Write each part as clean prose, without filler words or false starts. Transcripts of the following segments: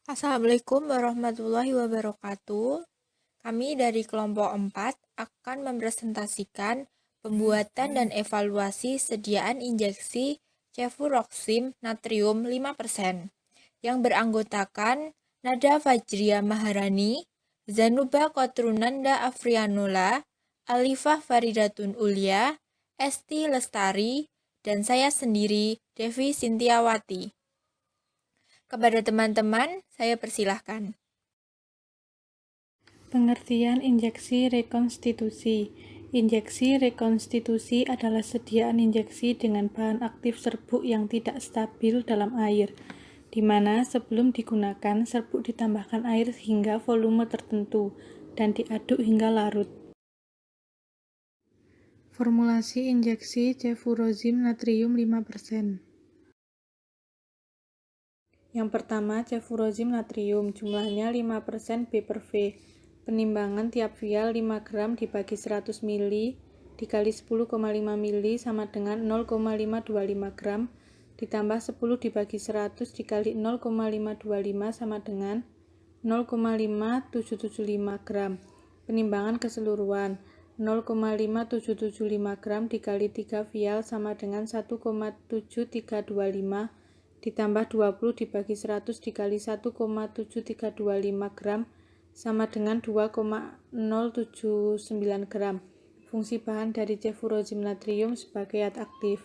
Assalamualaikum warahmatullahi wabarakatuh. Kami dari kelompok 4 akan mempresentasikan pembuatan dan evaluasi sediaan injeksi cefuroxim natrium 5% yang beranggotakan Nada Fajria Maharani, Zanuba Kotrunanda Afrianola, Alifah Faridatun Ulia, Esti Lestari, dan saya sendiri, Devi Sintiawati. Kepada teman-teman, saya persilahkan. Pengertian injeksi rekonstitusi. Injeksi rekonstitusi adalah sediaan injeksi dengan bahan aktif serbuk yang tidak stabil dalam air, di mana sebelum digunakan serbuk ditambahkan air hingga volume tertentu dan diaduk hingga larut. Formulasi injeksi cefuroxim natrium 5%. Yang pertama, cefuroxim natrium, jumlahnya 5% B/V. Penimbangan tiap vial 5 gram dibagi 100 ml dikali 10,5 ml sama dengan 0,525 gram ditambah 10 dibagi 100 dikali 0,525 sama dengan 0,5775 gram. Penimbangan keseluruhan 0,5775 gram dikali 3 vial sama dengan 1,7325 ditambah 20 dibagi 100 dikali 1,7325 gram sama dengan 2,079 gram. Fungsi bahan dari cefuroxim natrium sebagai zat aktif.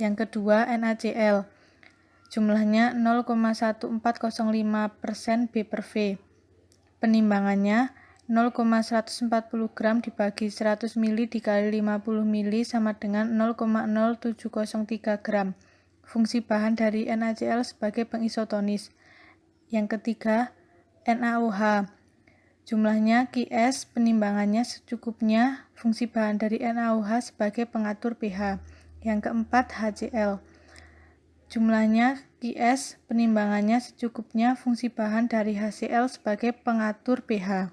Yang kedua, NaCl. Jumlahnya 0,1405% B/V. Penimbangannya 0,140 gram dibagi 100 ml dikali 50 ml sama dengan 0,0703 gram. Fungsi bahan dari NaCl sebagai pengisotonis. Yang ketiga, NaOH. Jumlahnya Qs, penimbangannya secukupnya. Fungsi bahan dari NaOH sebagai pengatur pH. Yang keempat, HCl. Jumlahnya Qs, penimbangannya secukupnya. Fungsi bahan dari HCl sebagai pengatur pH.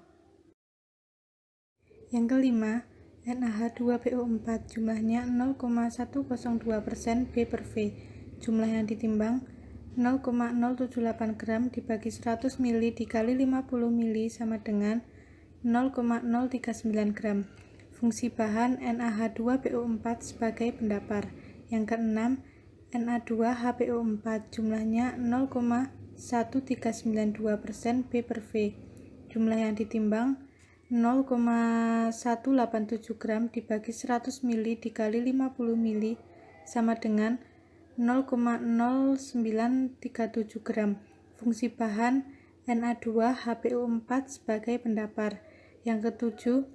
Yang kelima, NaH2PO4. Jumlahnya 0,102% B/V. Jumlah yang ditimbang 0,078 gram dibagi 100 ml dikali 50 ml sama dengan 0,039 gram. Fungsi bahan NaH2PO4 sebagai pendapar. Yang keenam, Na2HPO4. Jumlahnya 0,1392% B/V. Jumlah yang ditimbang 0,187 gram dibagi 100 ml dikali 50 ml sama dengan 0,0937 gram. Fungsi bahan Na2HPO4 sebagai pendapar. Yang ketujuh,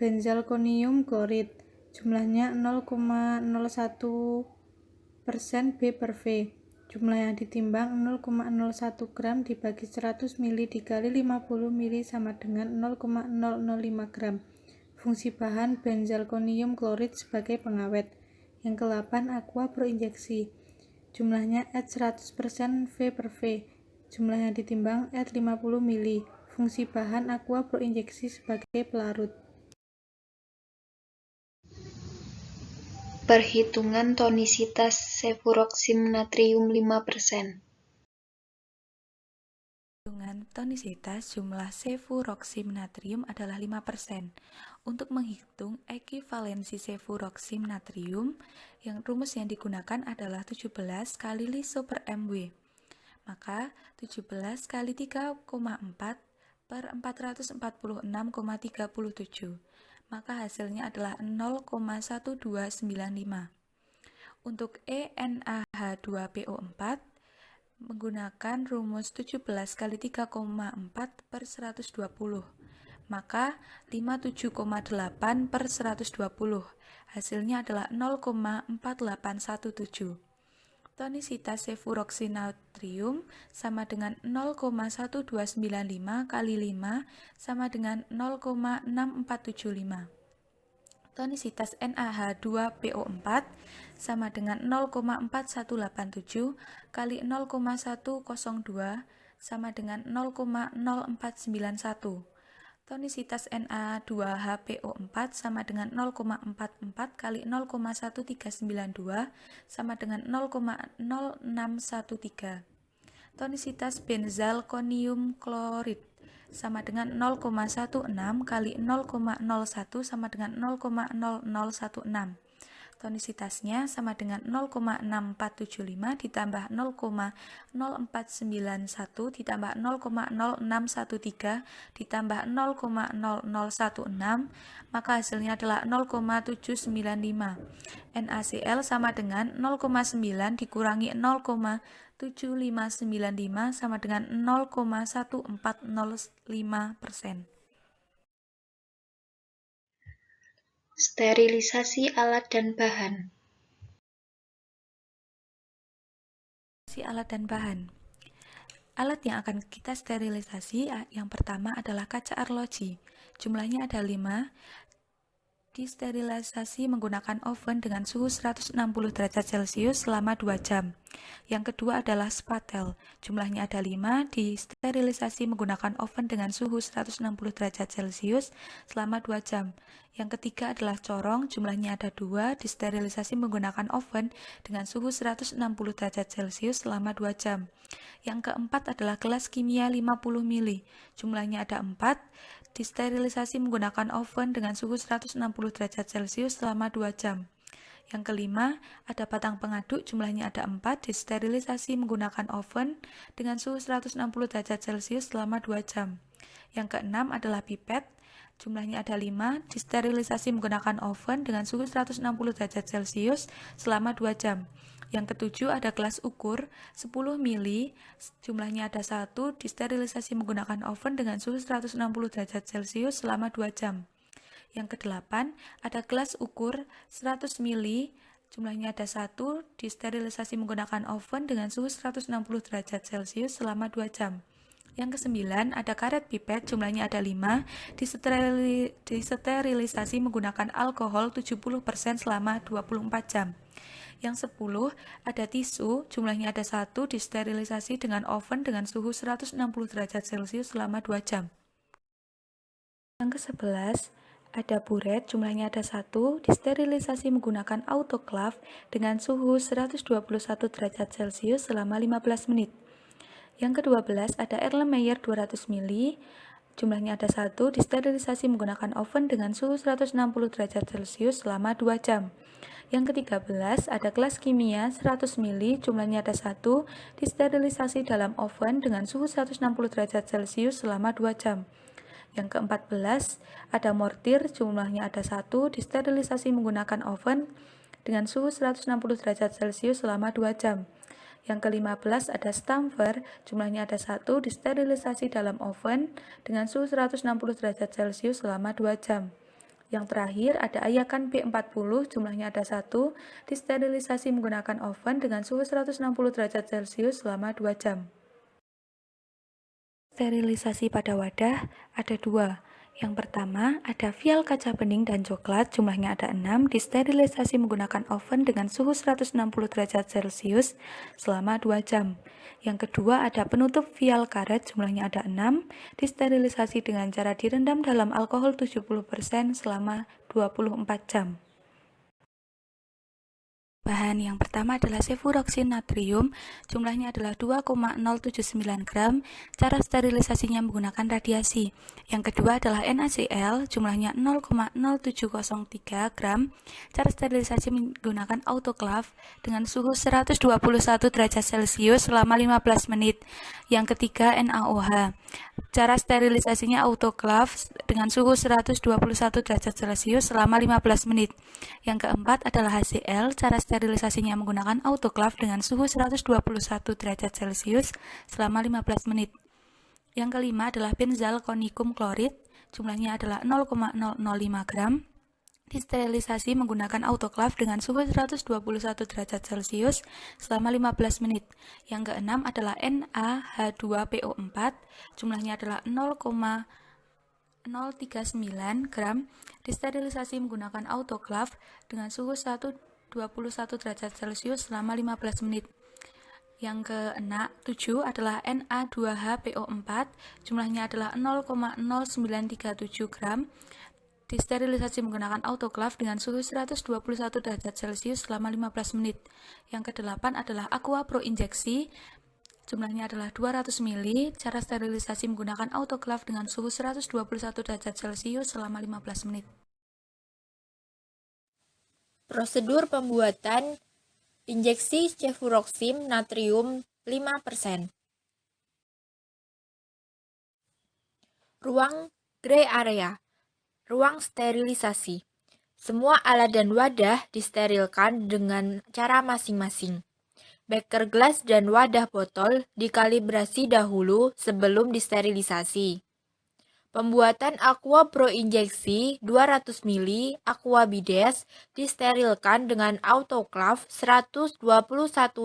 benzalkonium klorid. Jumlahnya 0,01% B/V. Jumlah yang ditimbang 0,01 gram dibagi 100 ml dikali 50 ml sama dengan 0,005 gram. Fungsi bahan benzalkonium klorid sebagai pengawet. Yang ke-8, aqua pro injeksi. Jumlahnya at 100% V/V. Jumlah yang ditimbang at 50 ml. Fungsi bahan aqua pro injeksi sebagai pelarut. Perhitungan tonisitas cefuroxim natrium 5%. Perhitungan tonisitas jumlah cefuroxim natrium adalah 5%. Untuk menghitung ekivalensi cefuroxim natrium, rumus yang digunakan adalah 17 kali liso per mW. Maka 17 kali 3,4 per 446,37. Maka hasilnya adalah 0,1295. Untuk NaH2PO4 menggunakan rumus 17 kali 3,4 per 120. Maka 57,8 per 120. Hasilnya adalah 0,4817. Tonisitas cefuroxim natrium sama dengan 0,1295 kali 5 sama dengan 0,6475. Tonisitas NaH2PO4 sama dengan 0,4187 kali 0,102 sama dengan 0,0491. Tonisitas Na2HPO4 sama dengan 0,44 kali 0,1392 sama dengan 0,0613. tonisitas benzalkonium klorid sama dengan 0,16 kali 0,01 sama dengan 0,0016. Tonisitasnya sama dengan 0,6475 ditambah 0,0491 ditambah 0,0613 ditambah 0,0016, maka hasilnya adalah 0,795. NaCl sama dengan 0,9 dikurangi 0,7595 sama dengan 0,1405%. Sterilisasi alat dan bahan. Alat dan bahan. Alat yang akan kita sterilisasi yang pertama adalah kaca arloji. Jumlahnya ada 5. Disterilisasi menggunakan oven dengan suhu 160 derajat Celcius selama 2 jam. Yang kedua adalah spatel. Jumlahnya ada 5. Disterilisasi menggunakan oven dengan suhu 160 derajat Celcius selama 2 jam. Yang ketiga adalah corong. Jumlahnya ada 2. Disterilisasi menggunakan oven dengan suhu 160 derajat Celcius selama 2 jam. Yang keempat adalah gelas kimia 50 ml. Jumlahnya ada 4. Disterilisasi menggunakan oven dengan suhu 160 derajat Celcius selama 2 jam. Yang kelima, ada batang pengaduk, jumlahnya ada 4, disterilisasi menggunakan oven dengan suhu 160 derajat Celcius selama 2 jam. Yang keenam adalah pipet, jumlahnya ada 5, disterilisasi menggunakan oven dengan suhu 160 derajat Celcius selama 2 jam. Yang ketujuh ada gelas ukur 10 ml, jumlahnya ada 1, disterilisasi menggunakan oven dengan suhu 160 derajat Celcius selama 2 jam. Yang kedelapan ada gelas ukur 100 ml, jumlahnya ada 1, disterilisasi menggunakan oven dengan suhu 160 derajat Celcius selama 2 jam. Yang kesembilan ada karet pipet, jumlahnya ada 5, disterilisasi menggunakan alkohol 70% selama 24 jam. Yang 10 ada tisu, jumlahnya ada 1, disterilisasi dengan oven dengan suhu 160 derajat Celcius selama 2 jam. Yang ke-11 ada buret, jumlahnya ada 1, disterilisasi menggunakan autoclave dengan suhu 121 derajat Celcius selama 15 menit. Yang ke-12 ada Erlenmeyer 200 ml, jumlahnya ada 1, disterilisasi menggunakan oven dengan suhu 160 derajat Celcius selama 2 jam. Yang ke-13 ada gelas kimia 100 ml, jumlahnya ada 1, disterilisasi dalam oven dengan suhu 160 derajat Celcius selama 2 jam. Yang ke-14 ada mortir, jumlahnya ada 1, disterilisasi menggunakan oven dengan suhu 160 derajat Celcius selama 2 jam. Yang ke-15 ada stamper, jumlahnya ada 1, disterilisasi dalam oven dengan suhu 160 derajat Celcius selama 2 jam. Yang terakhir ada ayakan B40, jumlahnya ada 1, disterilisasi menggunakan oven dengan suhu 160 derajat Celcius selama 2 jam. Sterilisasi pada wadah ada 2. Yang pertama ada vial kaca bening dan coklat, jumlahnya ada 6, disterilisasi menggunakan oven dengan suhu 160 derajat Celcius selama 2 jam. Yang kedua ada penutup vial karet, jumlahnya ada 6, disterilisasi dengan cara direndam dalam alkohol 70% selama 24 jam. Bahan yang pertama adalah sevuroksin natrium, jumlahnya adalah 2,079 gram, cara sterilisasinya menggunakan radiasi. Yang kedua adalah NaCl, jumlahnya 0,0703 gram, cara sterilisasi menggunakan autoclave dengan suhu 121 derajat Celcius selama 15 menit. Yang ketiga NaOH, cara sterilisasinya autoclave dengan suhu 121 derajat Celcius selama 15 menit. Yang keempat adalah HCl, cara sterilisasinya menggunakan autoclave dengan suhu 121 derajat Celcius selama 15 menit. Yang kelima adalah benzalkonium klorid, jumlahnya adalah 0,005 gram, disterilisasi menggunakan autoclave dengan suhu 121 derajat Celcius selama 15 menit. Yang keenam adalah NaH2PO4, jumlahnya adalah 0,039 gram, disterilisasi menggunakan autoclave dengan suhu 121 derajat Celcius selama 15 menit. Yang ke-7 adalah Na2HPO4, jumlahnya adalah 0,0937 gram, disterilisasi menggunakan autoclave dengan suhu 121 derajat Celcius selama 15 menit. Yang ke-8 adalah Aqua Pro injeksi Jumlahnya adalah 200 ml. Cara sterilisasi menggunakan autoclave dengan suhu 121 derajat Celcius selama 15 menit. Prosedur pembuatan injeksi cefuroxim natrium 5%. Ruang gray area. Ruang sterilisasi. Semua alat dan wadah disterilkan dengan cara masing-masing. Beker gelas dan wadah botol dikalibrasi dahulu sebelum disterilisasi. Pembuatan aqua pro injeksi 200 ml aqua bides disterilkan dengan autoclave 121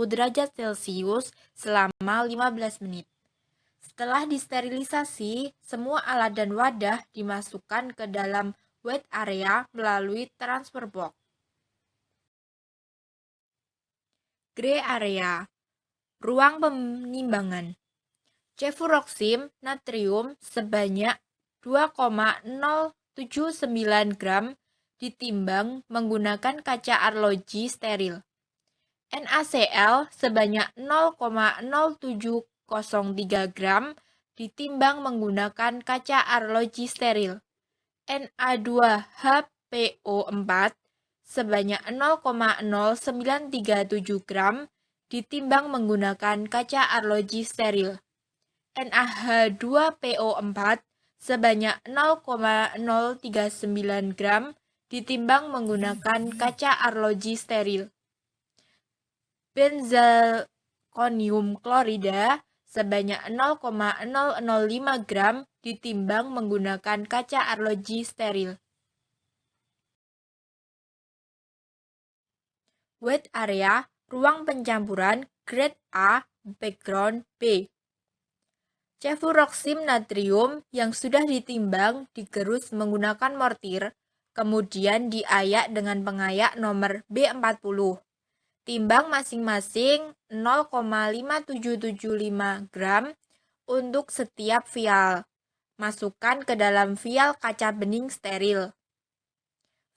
derajat Celcius selama 15 menit. Setelah disterilisasi, semua alat dan wadah dimasukkan ke dalam wet area melalui transfer box. Gray area. Ruang penimbangan. Cefuroxim natrium sebanyak 2,079 gram ditimbang menggunakan kaca arloji steril. NaCl sebanyak 0,0703 gram ditimbang menggunakan kaca arloji steril. Na2HPO4 sebanyak 0,0937 gram ditimbang menggunakan kaca arloji steril. NaH2PO4 sebanyak 0,039 gram ditimbang menggunakan kaca arloji steril. Benzalkonium klorida sebanyak 0,005 gram ditimbang menggunakan kaca arloji steril. Wet area, ruang pencampuran grade A, background B. Cefuroxim natrium yang sudah ditimbang digerus menggunakan mortir, kemudian diayak dengan pengayak nomor B40. Timbang masing-masing 0,5775 gram untuk setiap vial. Masukkan ke dalam vial kaca bening steril.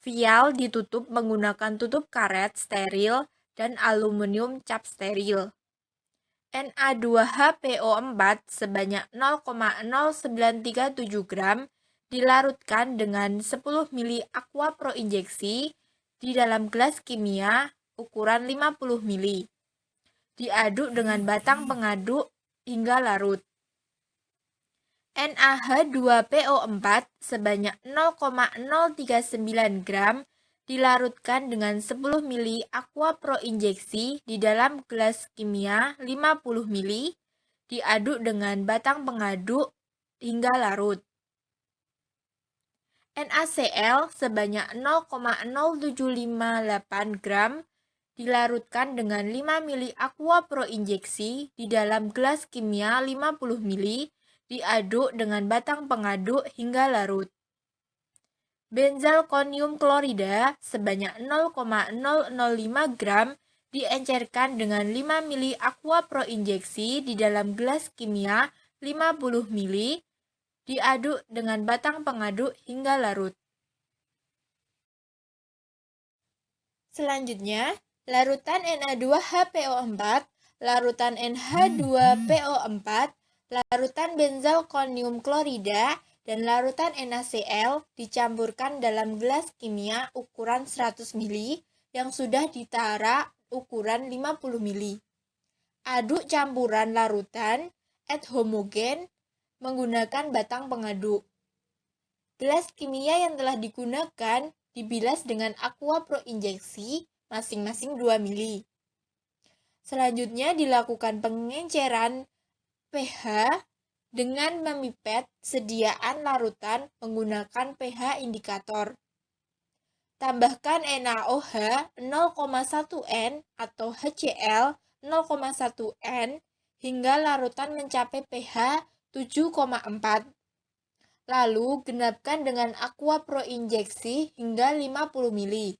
Vial ditutup menggunakan tutup karet steril dan aluminium cap steril. Na2HPO4 sebanyak 0,0937 gram dilarutkan dengan 10 ml aqua pro injeksi di dalam gelas kimia ukuran 50 ml. Diaduk dengan batang pengaduk hingga larut. NaH2PO4 sebanyak 0,039 gram dilarutkan dengan 10 ml aqua pro injeksi di dalam gelas kimia 50 ml, diaduk dengan batang pengaduk hingga larut. NaCl sebanyak 0,0758 gram dilarutkan dengan 5 ml aqua pro injeksi di dalam gelas kimia 50 ml, diaduk dengan batang pengaduk hingga larut. Benzalkonium klorida sebanyak 0,005 gram diencerkan dengan 5 ml aqua pro injeksi di dalam gelas kimia 50 ml, diaduk dengan batang pengaduk hingga larut. Selanjutnya, larutan Na2HPO4, larutan NH2PO4, larutan benzalkonium klorida, dan larutan NaCl dicampurkan dalam gelas kimia ukuran 100 ml yang sudah ditara ukuran 50 ml. Aduk campuran larutan et homogen menggunakan batang pengaduk. Gelas kimia yang telah digunakan dibilas dengan aqua pro injeksi masing-masing 2 ml. Selanjutnya dilakukan pengenceran pH dengan memipet sediaan larutan menggunakan pH indikator. Tambahkan NaOH 0,1N atau HCl 0,1N hingga larutan mencapai pH 7,4. Lalu genapkan dengan aqua pro injeksi hingga 50 ml.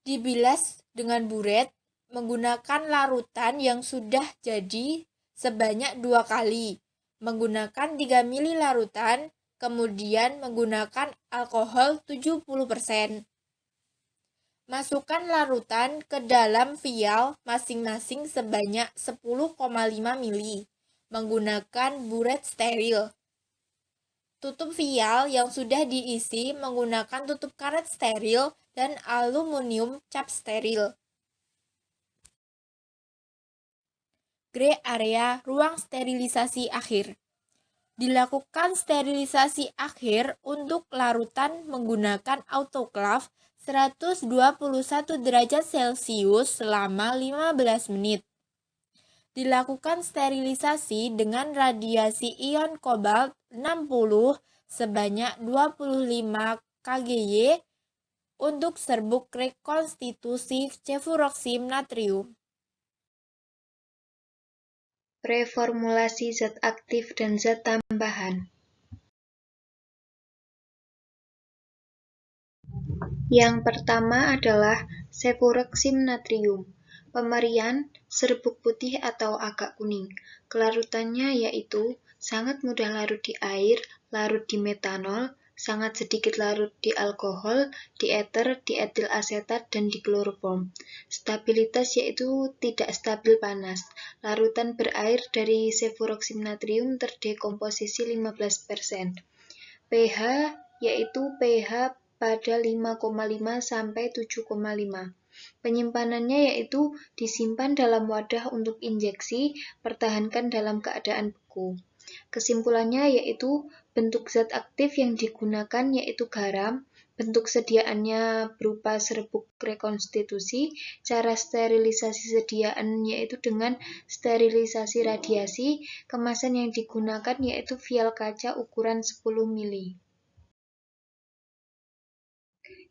Dibilas dengan buret menggunakan larutan yang sudah jadi sebanyak 2 kali, menggunakan 3 ml larutan, kemudian menggunakan alkohol 70%. Masukkan larutan ke dalam vial masing-masing sebanyak 10,5 ml menggunakan buret steril. Tutup vial yang sudah diisi menggunakan tutup karet steril dan aluminium cap steril. Gray area ruang sterilisasi akhir. Dilakukan sterilisasi akhir untuk larutan menggunakan autoclave 121 derajat Celcius selama 15 menit. Dilakukan sterilisasi dengan radiasi ion kobalt 60 sebanyak 25 kGy untuk serbuk rekonstitusi cefuroksim natrium. Preformulasi zat aktif dan zat tambahan. Yang pertama adalah cefuroksim natrium. Pemerian serbuk putih atau agak kuning. Kelarutannya yaitu sangat mudah larut di air, larut di metanol, sangat sedikit larut di alkohol, di eter, di etil asetat, dan di kloroform. Stabilitas yaitu tidak stabil panas. Larutan berair dari cefuroksim natrium terdekomposisi 15%. pH yaitu pH pada 5,5 sampai 7,5. Penyimpanannya yaitu disimpan dalam wadah untuk injeksi, pertahankan dalam keadaan beku. Kesimpulannya yaitu bentuk zat aktif yang digunakan yaitu garam, bentuk sediaannya berupa serbuk rekonstitusi, cara sterilisasi sediaan yaitu dengan sterilisasi radiasi, kemasan yang digunakan yaitu vial kaca ukuran 10 ml.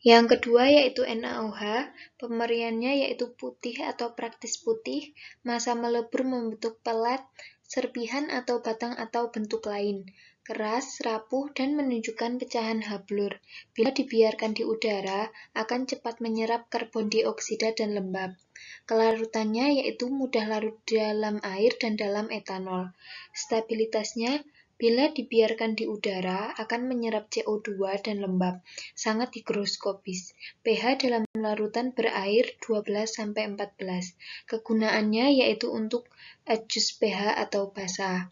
Yang kedua yaitu NaOH, pemeriannya yaitu putih atau praktis putih, massa melebur membentuk pelat, serpihan atau batang atau bentuk lain, keras, rapuh, dan menunjukkan pecahan hablur. Bila dibiarkan di udara, akan cepat menyerap karbon dioksida dan lembab. Kelarutannya yaitu mudah larut dalam air dan dalam etanol. Stabilitasnya bila dibiarkan di udara akan menyerap CO2 dan lembab, sangat higroskopis. pH dalam larutan berair 12-14. Kegunaannya yaitu untuk adjust pH atau basah.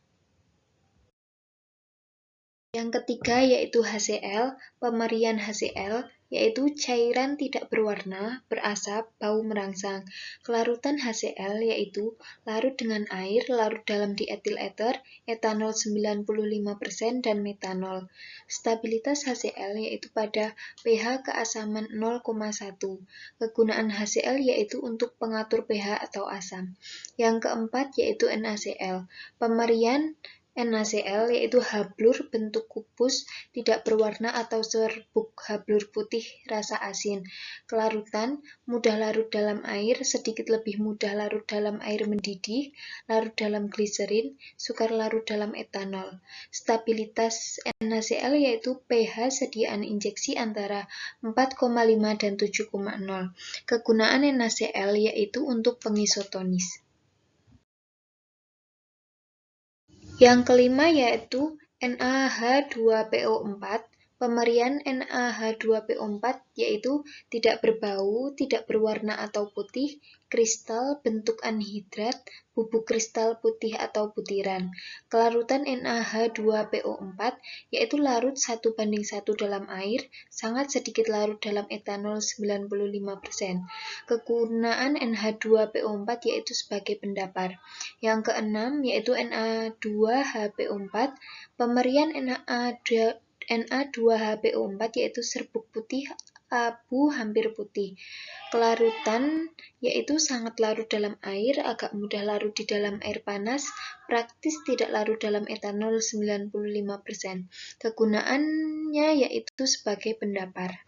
Yang ketiga yaitu HCl, pemerian HCl yaitu cairan tidak berwarna, berasap, bau merangsang. Kelarutan HCl yaitu larut dengan air, larut dalam dietil eter, etanol 95% dan metanol. Stabilitas HCl yaitu pada pH keasaman 0,1. Kegunaan HCl yaitu untuk pengatur pH atau asam. Yang keempat yaitu NaCl. Pemerian NaCl yaitu hablur bentuk kubus, tidak berwarna atau serbuk hablur putih rasa asin. Kelarutan, mudah larut dalam air, sedikit lebih mudah larut dalam air mendidih, larut dalam gliserin, sukar larut dalam etanol. Stabilitas NaCl yaitu pH sediaan injeksi antara 4,5 dan 7,0. Kegunaan NaCl yaitu untuk pengisotonis. Yang kelima yaitu NaH2PO4. Pemerian NaH2PO4 yaitu tidak berbau, tidak berwarna atau putih, kristal, bentuk anhidrat, bubuk kristal putih atau butiran. Kelarutan NaH2PO4 yaitu larut 1:1 dalam air, sangat sedikit larut dalam etanol 95%. Kegunaan NH2PO4 yaitu sebagai pendapar. Yang keenam yaitu Na2HPO4. Pemerian Na2HPO4 yaitu serbuk putih abu hampir putih. Kelarutan yaitu sangat larut dalam air, agak mudah larut di dalam air panas, praktis tidak larut dalam etanol 95%. Kegunaannya yaitu sebagai pendapar.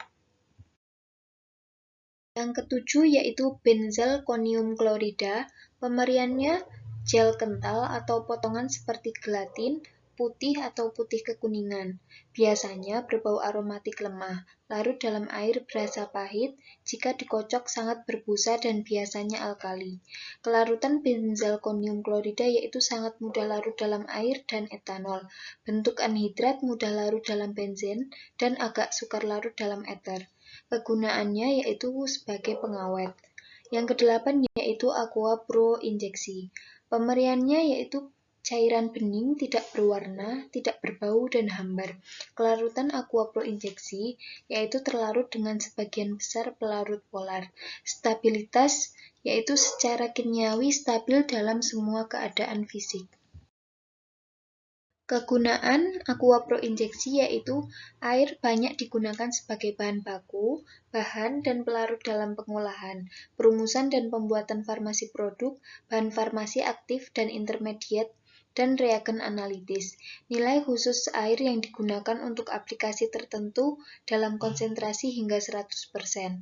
Yang ketujuh yaitu benzalkonium klorida. Pemeriannya gel kental atau potongan seperti gelatin, putih atau putih kekuningan. Biasanya berbau aromatik lemah, larut dalam air berasa pahit, jika dikocok sangat berbusa dan biasanya alkali. Kelarutan benzalkonium klorida yaitu sangat mudah larut dalam air dan etanol. Bentuk anhidrat mudah larut dalam benzen dan agak sukar larut dalam eter. Kegunaannya yaitu sebagai pengawet. Yang kedelapan yaitu Aqua Pro injeksi. Pemberiannya yaitu cairan bening, tidak berwarna, tidak berbau, dan hambar. Kelarutan Aqua Pro injeksi yaitu terlarut dengan sebagian besar pelarut polar. Stabilitas yaitu secara kimiawi stabil dalam semua keadaan fisik. Kegunaan Aqua Pro injeksi yaitu air banyak digunakan sebagai bahan baku, bahan dan pelarut dalam pengolahan, perumusan dan pembuatan farmasi produk, bahan farmasi aktif dan intermediat, dan reagen analitis. Nilai khusus air yang digunakan untuk aplikasi tertentu dalam konsentrasi hingga 100%.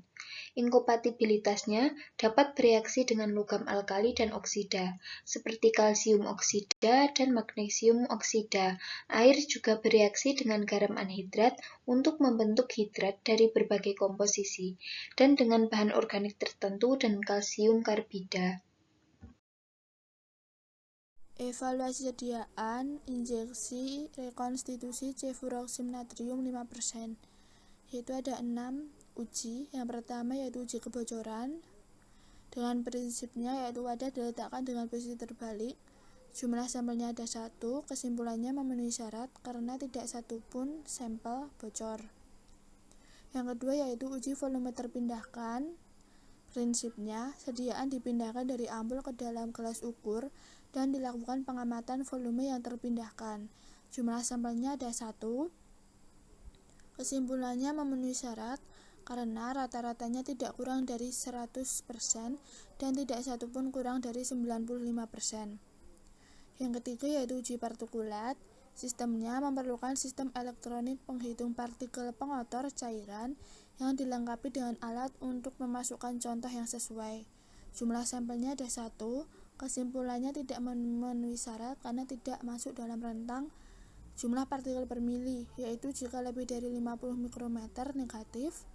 Inkompatibilitasnya dapat bereaksi dengan logam alkali dan oksida, seperti kalsium oksida dan magnesium oksida. Air juga bereaksi dengan garam anhidrat untuk membentuk hidrat dari berbagai komposisi, dan dengan bahan organik tertentu dan kalsium karbida. Evaluasi sediaan injeksi rekonstitusi cefuroxim natrium 5%, yaitu ada 6 uji. Yang pertama yaitu uji kebocoran, dengan prinsipnya yaitu wadah diletakkan dengan posisi terbalik, jumlah sampelnya ada 1, kesimpulannya memenuhi syarat karena tidak satu pun sampel bocor. Yang kedua yaitu uji volume terpindahkan, prinsipnya sediaan dipindahkan dari ampul ke dalam gelas ukur dan dilakukan pengamatan volume yang terpindahkan. Jumlah sampelnya ada 1. Kesimpulannya memenuhi syarat karena rata-ratanya tidak kurang dari 100% dan tidak satu pun kurang dari 95%. Yang ketiga yaitu uji partikulat. Sistemnya memerlukan sistem elektronik penghitung partikel pengotor cairan yang dilengkapi dengan alat untuk memasukkan contoh yang sesuai. Jumlah sampelnya ada 1. Kesimpulannya tidak memenuhi syarat karena tidak masuk dalam rentang jumlah partikel per mili, yaitu jika lebih dari 50 mikrometer negatif,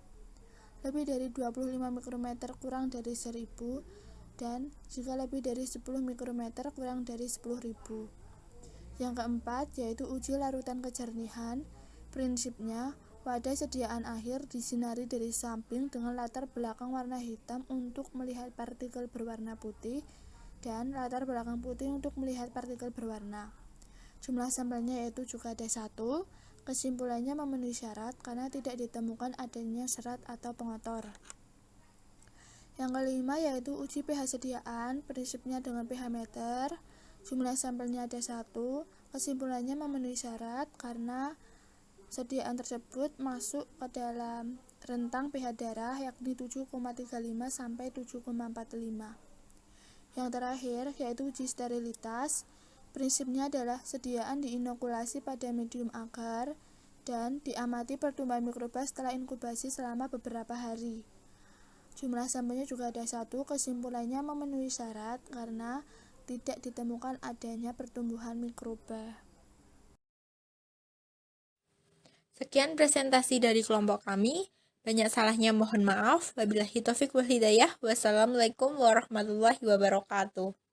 lebih dari 25 mikrometer kurang dari 1000, dan jika lebih dari 10 mikrometer kurang dari 10.000. Yang keempat yaitu uji larutan kejernihan. Prinsipnya wadah sediaan akhir disinari dari samping dengan latar belakang warna hitam untuk melihat partikel berwarna putih dan latar belakang putih untuk melihat partikel berwarna. Jumlah sampelnya yaitu juga ada 1. Kesimpulannya memenuhi syarat karena tidak ditemukan adanya serat atau pengotor. Yang kelima yaitu uji pH sediaan, prinsipnya dengan pH meter. Jumlah sampelnya ada 1. Kesimpulannya memenuhi syarat karena sediaan tersebut masuk ke dalam rentang pH darah yakni 7,35 sampai 7,45. Yang terakhir yaitu uji sterilitas. Prinsipnya adalah sediaan diinokulasi pada medium agar dan diamati pertumbuhan mikroba setelah inkubasi selama beberapa hari. Jumlah sampelnya juga ada 1. Kesimpulannya memenuhi syarat karena tidak ditemukan adanya pertumbuhan mikroba. Sekian presentasi dari kelompok kami. Banyak salahnya mohon maaf. Wabillahi taufiq wal hidayah. Wassalamualaikum warahmatullahi wabarakatuh.